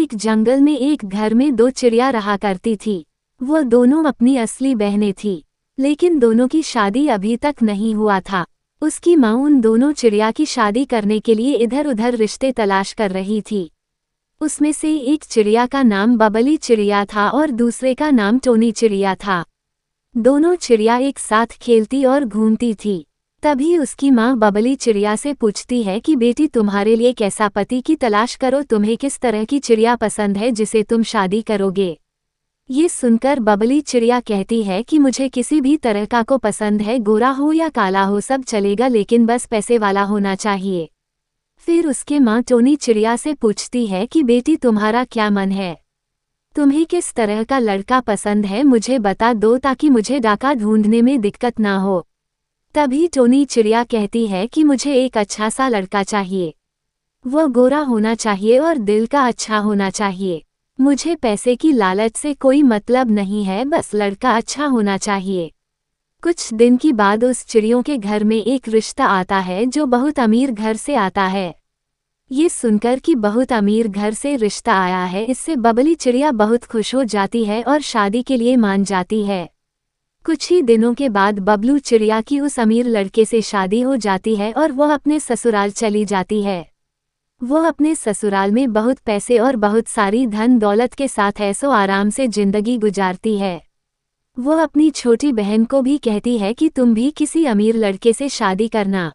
एक जंगल में एक घर में दो चिड़िया रहा करती थी। वो दोनों अपनी असली बहनें थी, लेकिन दोनों की शादी अभी तक नहीं हुआ था। उसकी माँ उन दोनों चिड़िया की शादी करने के लिए इधर उधर रिश्ते तलाश कर रही थी। उसमें से एक चिड़िया का नाम बबली चिड़िया था और दूसरे का नाम टोनी चिड़िया था। दोनों चिड़िया एक साथ खेलती और घूमती थी। तभी उसकी माँ बबली चिड़िया से पूछती है कि बेटी, तुम्हारे लिए कैसा पति की तलाश करो, तुम्हें किस तरह की चिड़िया पसंद है जिसे तुम शादी करोगे। ये सुनकर बबली चिड़िया कहती है कि मुझे किसी भी तरह का को पसंद है, गोरा हो या काला हो सब चलेगा, लेकिन बस पैसे वाला होना चाहिए। फिर उसके माँ टोनी चिड़िया से पूछती है कि बेटी, तुम्हारा क्या मन है, तुम्हें किस तरह का लड़का पसंद है, मुझे बता दो ताकि मुझे डाका ढूंढने में दिक्कत ना हो। तभी टोनी चिड़िया कहती है कि मुझे एक अच्छा सा लड़का चाहिए। वो गोरा होना चाहिए और दिल का अच्छा होना चाहिए। मुझे पैसे की लालच से कोई मतलब नहीं है, बस लड़का अच्छा होना चाहिए। कुछ दिन की बाद उस चिड़ियों के घर में एक रिश्ता आता है जो बहुत अमीर घर से आता है। ये सुनकर कि बहुत अमीर घर से रिश्ता आया है, इससे बबली चिड़िया बहुत खुश हो जाती है और शादी के लिए मान जाती है। कुछ ही दिनों के बाद बबलू चिड़िया की उस अमीर लड़के से शादी हो जाती है और वह अपने ससुराल चली जाती है। वो अपने ससुराल में बहुत पैसे और बहुत सारी धन दौलत के साथ ऐसो आराम से जिंदगी गुजारती है। वो अपनी छोटी बहन को भी कहती है कि तुम भी किसी अमीर लड़के से शादी करना,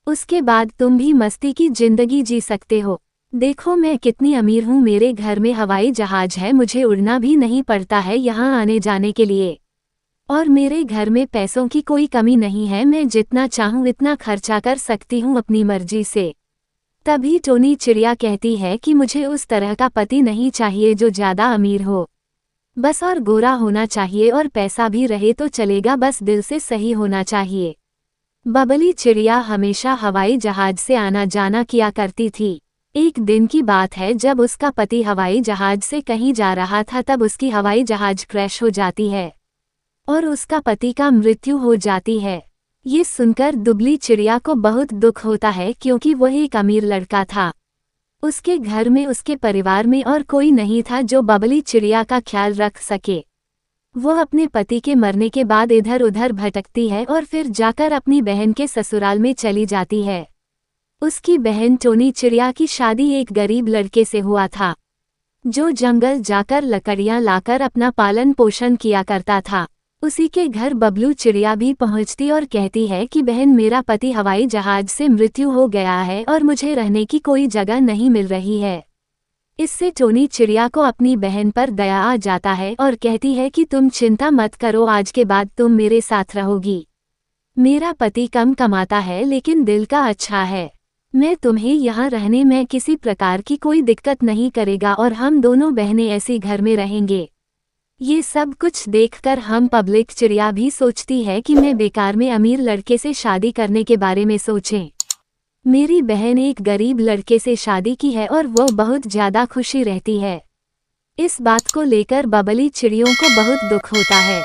उसके बाद तुम भी मस्ती की जिंदगी जी सकते हो। देखो मैं कितनी अमीर हूँ, मेरे घर में हवाई जहाज है, मुझे उड़ना भी नहीं पड़ता है यहाँ आने जाने के लिए, और मेरे घर में पैसों की कोई कमी नहीं है, मैं जितना चाहूँ इतना खर्चा कर सकती हूँ अपनी मर्जी से। तभी टोनी चिड़िया कहती है कि मुझे उस तरह का पति नहीं चाहिए जो ज़्यादा अमीर हो, बस और गोरा होना चाहिए और पैसा भी रहे तो चलेगा, बस दिल से सही होना चाहिए। बबली चिड़िया हमेशा हवाई जहाज से आना जाना किया करती थी। एक दिन की बात है, जब उसका पति हवाई जहाज से कहीं जा रहा था, तब उसकी हवाई जहाज क्रैश हो जाती है और उसका पति का मृत्यु हो जाती है। ये सुनकर दुबली चिड़िया को बहुत दुख होता है, क्योंकि वह एक अमीर लड़का था। उसके घर में, उसके परिवार में और कोई नहीं था जो बबली चिड़िया का ख्याल रख सके। वह अपने पति के मरने के बाद इधर उधर भटकती है और फिर जाकर अपनी बहन के ससुराल में चली जाती है। उसकी बहन टोनी चिड़िया की शादी एक गरीब लड़के से हुआ था, जो जंगल जाकर लकड़ियां लाकर अपना पालन पोषण किया करता था। उसी के घर बबलू चिड़िया भी पहुंचती और कहती है कि बहन, मेरा पति हवाई जहाज से मृत्यु हो गया है और मुझे रहने की कोई जगह नहीं मिल रही है। इससे टोनी चिड़िया को अपनी बहन पर दया आ जाता है और कहती है कि तुम चिंता मत करो, आज के बाद तुम मेरे साथ रहोगी। मेरा पति कम कमाता है लेकिन दिल का अच्छा है, मैं तुम्हें यहाँ रहने में किसी प्रकार की कोई दिक्कत नहीं करेगा और हम दोनों बहनें ऐसी घर में रहेंगे। ये सब कुछ देखकर हम पब्लिक चिड़िया भी सोचती है कि मैं बेकार में अमीर लड़के से शादी करने के बारे में सोचें। मेरी बहन एक गरीब लड़के से शादी की है और वो बहुत ज़्यादा खुशी रहती है। इस बात को लेकर बबली चिड़ियों को बहुत दुख होता है।